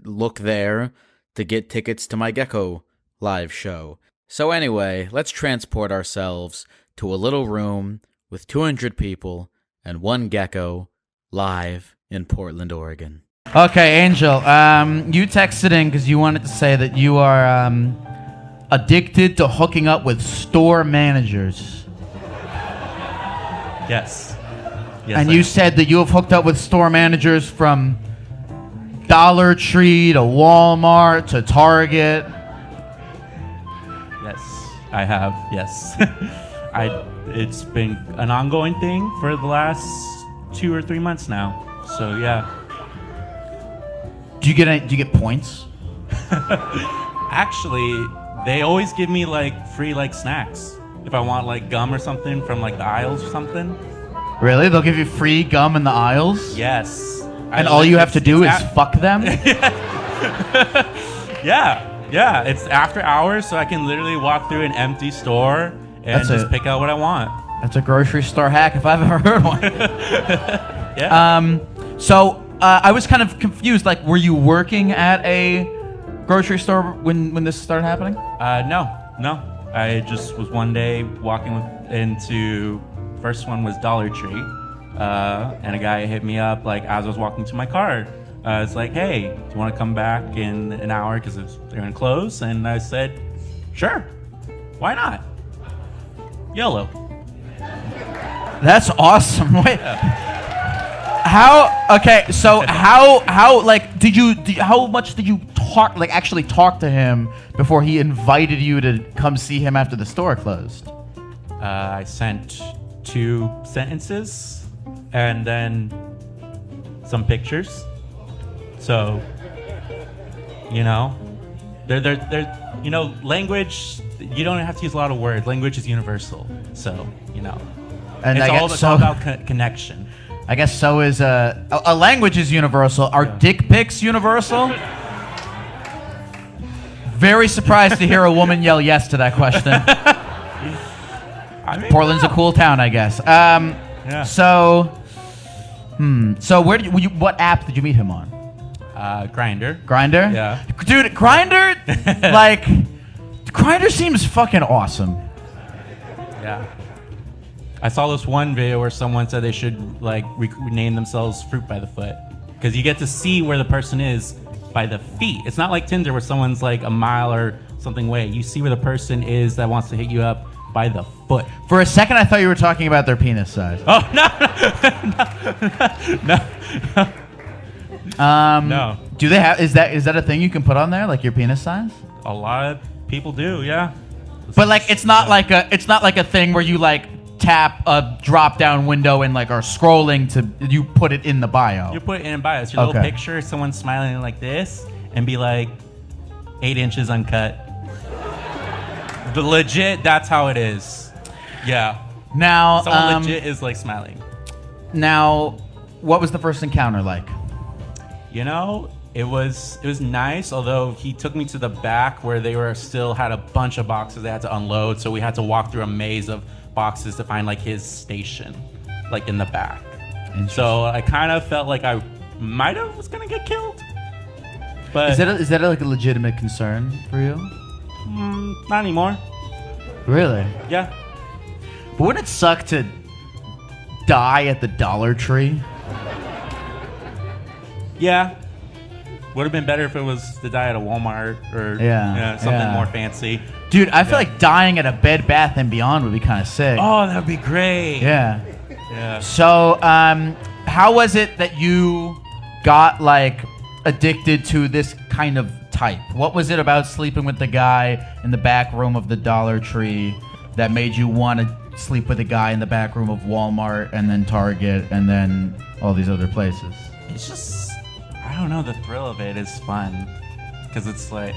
look there to get tickets to my Gecko live show. So anyway, let's transport ourselves to a little room with 200 people and one gecko live in Portland, Oregon. Okay, Angel, you texted in because you wanted to say that you are addicted to hooking up with store managers. Yes. Yes. And you said that you have hooked up with store managers from DollarTree to Walmart to Target. Yes, I have. Yes. It's been an ongoing thing for the last 2 or 3 months now. So yeah. Do you get points? Actually, they always give me like free like snacks if I want like gum or something from like the aisles or something. Really? They'll give you free gum in the aisles? Yes. And all you have to do is fuck them? Yeah. It's after hours, so I can literally walk through an empty store and just pick out what I want. That's a grocery store hack if I've ever heard one. Yeah. So I was kind of confused. Like, were you working at a grocery store when this started happening? No. I just was one day walking into. First one was DollarTree, and a guy hit me up like as I was walking to my car. It's like, hey, do you want to come back in an hour because they're gonna close? And I said, sure, why not? YOLO. That's awesome. Wait. How? Okay, so how like how much did you actually talk to him before he invited you to come see him after the store closed? I sent 2 sentences and then some pictures. So, they're language. You don't have to use a lot of words. Language is universal. So, And it's all about connection. I guess so is a language is universal. Are dick pics universal? Very surprised to hear a woman yell yes to that question. Portland's a cool town, I guess. Yeah. So what app did you meet him on? Grindr. Grindr? Yeah. Dude, Grindr, Grindr seems fucking awesome. Yeah. I saw this one video where someone said they should rename themselves Fruit by the Foot, because you get to see where the person is by the feet. It's not like Tinder where someone's like a mile or something away. You see where the person is that wants to hit you up by the foot. For a second, I thought you were talking about their penis size. Oh no. No. Do they have? Is that a thing you can put on there, like your penis size? A lot of people do, yeah. But it's not like a thing where you tap a drop down window and are scrolling to you put it in the bio. You put it in bio. It's your little picture, someone smiling like this, and be like 8 inches uncut. The legit, that's how it is. Yeah. Now, someone legit is smiling. Now, what was the first encounter like? It was nice, although he took me to the back where they had a bunch of boxes they had to unload, so we had to walk through a maze of boxes to find his station, in the back. So I kind of felt like I might have was gonna get killed. But is that a legitimate concern for you? Not anymore. Really? Yeah. But wouldn't it suck to die at the DollarTree? Yeah. Would have been better if it was to die at a Walmart or something more fancy. Dude, I feel like dying at a Bed Bath & Beyond would be kind of sick. Oh, that would be great. Yeah. Yeah. So, how was it that you got addicted to this kind of type? What was it about sleeping with the guy in the back room of the DollarTree that made you want to sleep with a guy in the back room of Walmart and then Target and then all these other places? It's just, I don't know, the thrill of it is fun. Because it's there's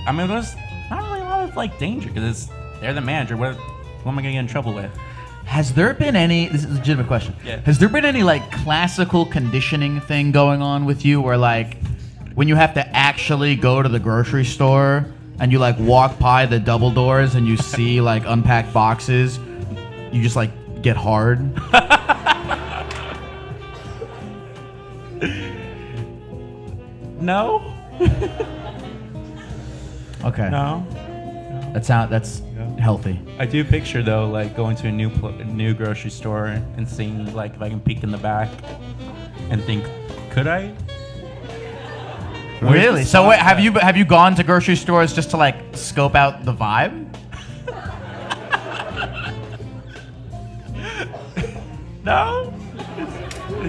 not really a lot of danger, because they're the manager. What am I going to get in trouble with? Has there been any, this is a legitimate question, has there been any classical conditioning thing going on with you where when you have to actually go to the grocery store and you walk by the double doors and you see unpacked boxes, you just get hard? No. Okay. No. That's healthy. I do picture though, going to a new grocery store and seeing if I can peek in the back and think, could I? Really? So wait, have you gone to grocery stores just to scope out the vibe? No.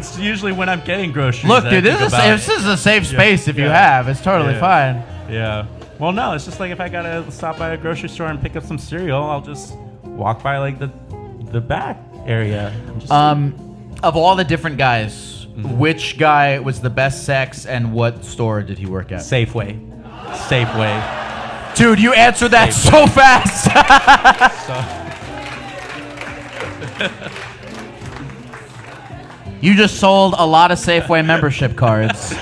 It's usually when I'm getting groceries. Look, that dude, I think about this is a safe space if you Yeah. have. It's totally Yeah. fine. Yeah. Well, no, it's just like if I gotta stop by a grocery store and pick up some cereal, I'll just walk by like the back area. and just- Of all the different guys, which guy was the best sex and what store did he work at? Safeway. Safeway. Dude, you answered that so fast. You just sold a lot of Safeway membership cards.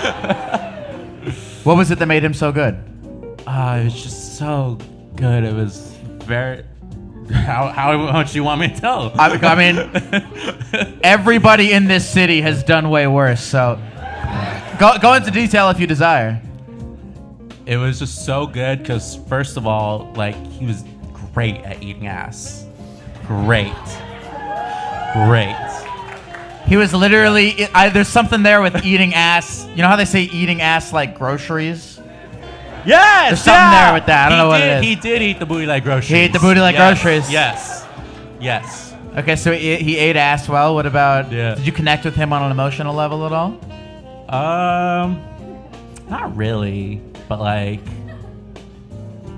What was it that made him so good? It was just so good. It was very. How much do you want me to tell? I mean, everybody in this city has done way worse. So, go into detail if you desire. It was just so good because first of all, like he was great at eating ass. Great. He was literally. There's something there with eating ass. You know how they say eating ass like groceries? Yes, There's something there with that. I don't know what it is. He did eat the booty like groceries. He ate the booty like groceries. Yes. Okay, so he ate ass well. What about? Yeah. Did you connect with him on an emotional level at all? Not really, but like,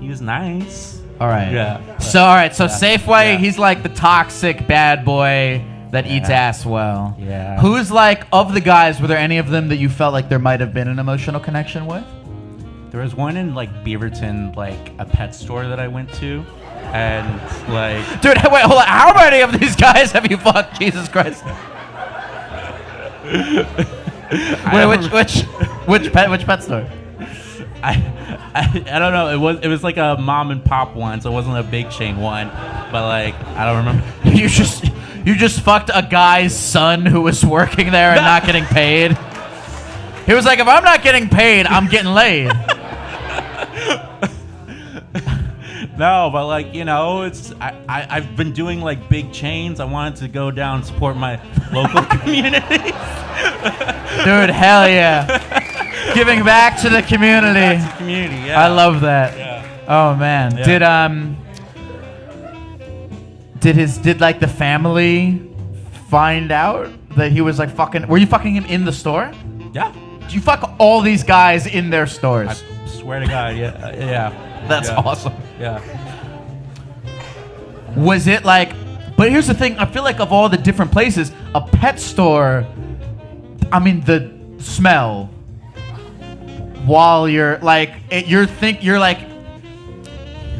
he was nice. All right. Yeah. So Safeway, Yeah. he's like the toxic bad boy that eats Yeah. ass well. Yeah. Who's like of the guys? Were there any of them that you felt like there might have been an emotional connection with? There was one in like Beaverton, like a pet store that I went to, and like. Dude, wait, hold on. How many of these guys have you fucked? Jesus Christ. Wait, which pet store? I don't know. It was like a mom and pop one, so it wasn't a big chain one. But like I don't remember. You just fucked a guy's son who was working there and not getting paid. He was like, if I'm not getting paid, I'm getting laid. No, but like it's I've been doing like big chains. I wanted to go down and support my local community. Dude, hell yeah. Giving back to the community. Yeah. I love that. Yeah. Oh man. Yeah. Did like the family find out that he was like fucking? Were you fucking him in the store? Yeah. Did you fuck all these guys in their stores? I swear to God. Yeah. That's Yeah. awesome. Yeah. Was it like? But here's the thing. I feel like of all the different places, a pet store. I mean, the smell. While you're like, you're like.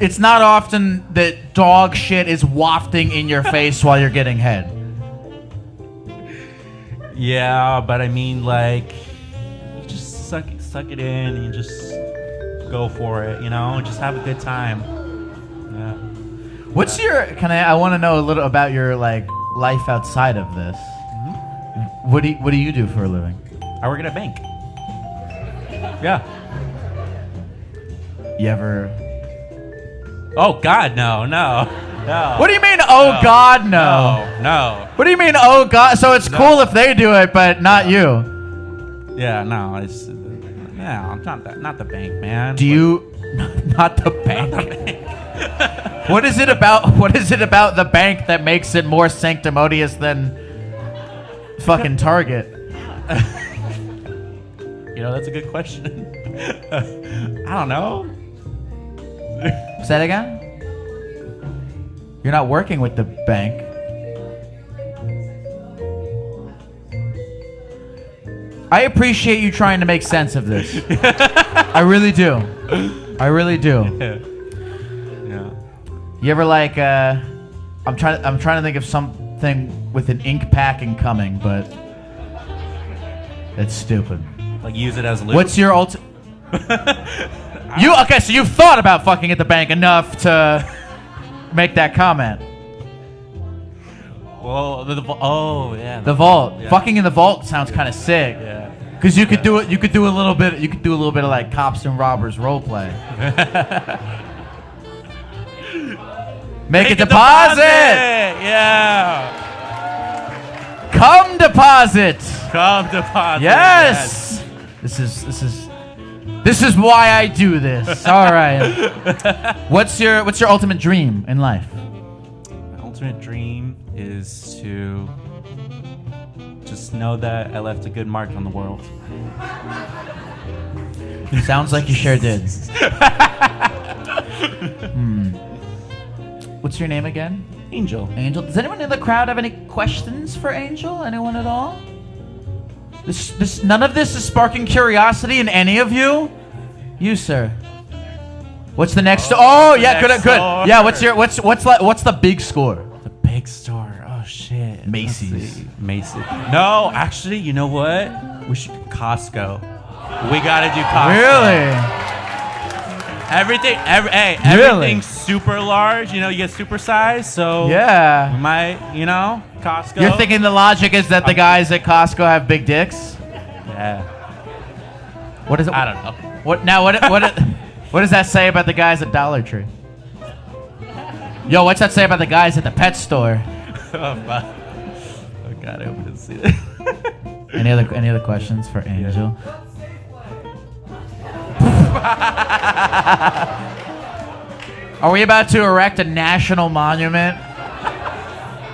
It's not often that dog shit is wafting in your face while you're getting head. Yeah, but I mean, like, you just suck it in and you just go for it, and just have a good time. Yeah. What's your? I want to know a little about your like life outside of this. Mm-hmm. What do you do for a living? I work at a bank. Yeah. You ever? Oh God, no. What do you mean? Oh No. God, no. No. What do you mean? Oh God. So it's cool if they do it, but not you. Yeah, no. It's not the bank, man. Do you? Not the bank. What is it about? What is it about the bank that makes it more sanctimonious than fucking Target? That's a good question. I don't know. Say that again? You're not working with the bank. I appreciate you trying to make sense of this. I really do. Yeah. You ever like I'm trying to think of something with an ink packing coming, but it's stupid. Like use it as lube. What's your Okay, so you've thought about fucking at the bank enough to make that comment. Well, the vault. Yeah. Fucking in the vault sounds kind of sick. Yeah. Cause you could do it. You could do a little bit. You could do a little bit of like cops and robbers role play. Make a deposit. Yeah. Come deposit. Come deposit. Yes. This is why I do this. All right. What's your ultimate dream in life? My ultimate dream is to just know that I left a good mark on the world. Sounds like you sure did. What's your name again? Angel. Angel. Does anyone in the crowd have any questions for Angel? Anyone at all? None of this is sparking curiosity in any of you? You, sir. What's the next? Yeah, good. store. Yeah, what's the big score? The big store. Oh shit. Macy's. Macy's. No, actually, you know what? We should Costco. We gotta do Costco. Really? Everything's super large. You know, you get super sized. So Yeah. we might, Costco. You're thinking the logic is that the guys at Costco have big dicks? Yeah. What is it? I don't know. What does that say about the guys at DollarTree? Yo, what's that say about the guys at the pet store? Oh God, I hope he doesn't see that. Any other questions for Angel? Are we about to erect a national monument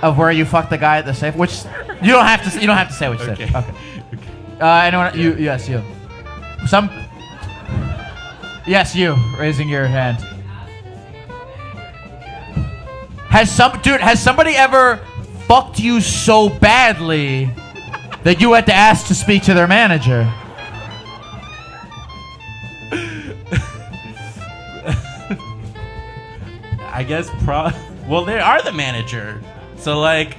of where you fucked the guy at the safe? Which you don't have to say what you said. Okay. Anyone? You? Yes, you. Yes, you. Raising your hand. Has somebody ever fucked you so badly that you had to ask to speak to their manager? I guess well, they are the manager. So like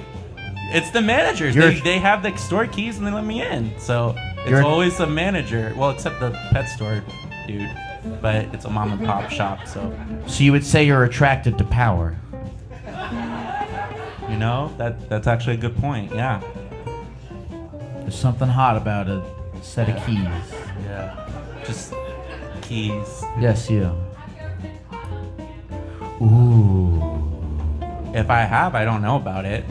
it's the managers. They have the store keys and they let me in. So it's always the manager. Well, except the pet store dude. But it's a mom and pop shop, so you would say you're attracted to power. That's actually a good point. Yeah. There's something hot about a set of keys. Yeah. Just keys. Yes, you. Ooh. If I don't know about it.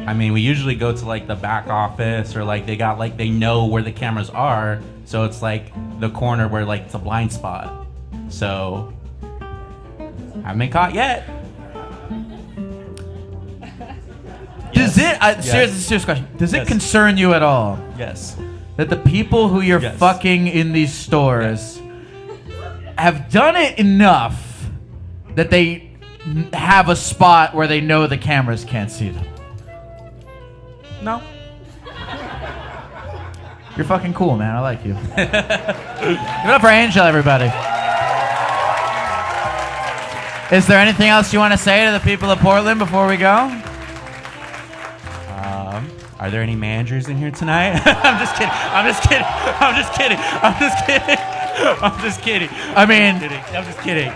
I mean, we usually go to like the back office or like they know where the cameras are. So it's like the corner where like it's a blind spot. So I haven't been caught yet. Does it? Serious question. Does it concern you at all Yes. that the people who you're fucking in these stores have done it enough that they have a spot where they know the cameras can't see them? No. You're fucking cool, man. I like you. Give it up for Angel, everybody. Is there anything else you want to say to the people of Portland before we go? Are there any managers in here tonight? I'm just kidding. I mean, I'm just kidding.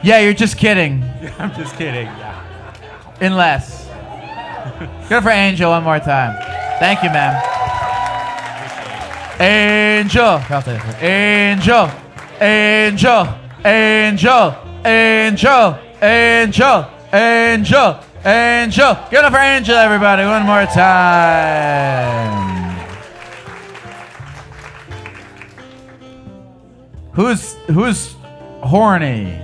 Yeah, you're just kidding. I'm just kidding. Yeah. Unless. Good for Angel one more time. Thank you, ma'am. Angel. Angel. Angel. Angel. Angel. Angel. Angel. Angel. Give it up for Angel, everybody, one more time. Who's horny?